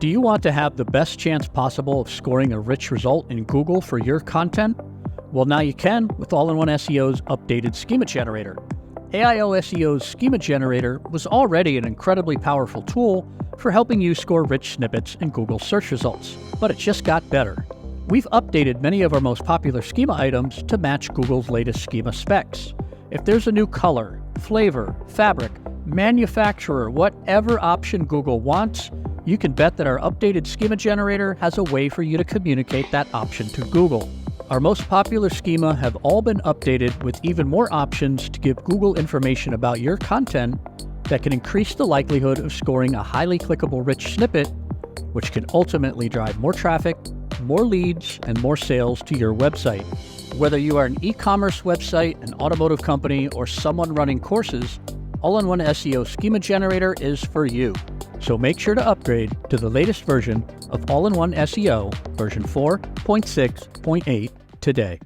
Do you want to have the best chance possible of scoring a rich result in Google for your content? Well, now you can with All-in-One SEO's updated Schema Generator. AIOSEO's Schema Generator was already an incredibly powerful tool for helping you score rich snippets in Google search results, but it just got better. We've updated many of our most popular schema items to match Google's latest schema specs. If there's a new color, flavor, fabric, manufacturer, whatever option Google wants, you can bet that our updated Schema Generator has a way for you to communicate that option to Google. Our most popular schema have all been updated with even more options to give Google information about your content that can increase the likelihood of scoring a highly clickable rich snippet, which can ultimately drive more traffic, more leads, and more sales to your website. Whether you are an e-commerce website, an automotive company, or someone running courses, All-in-One SEO Schema Generator is for you. So make sure to upgrade to the latest version of All-in-One SEO version 4.6.8 today.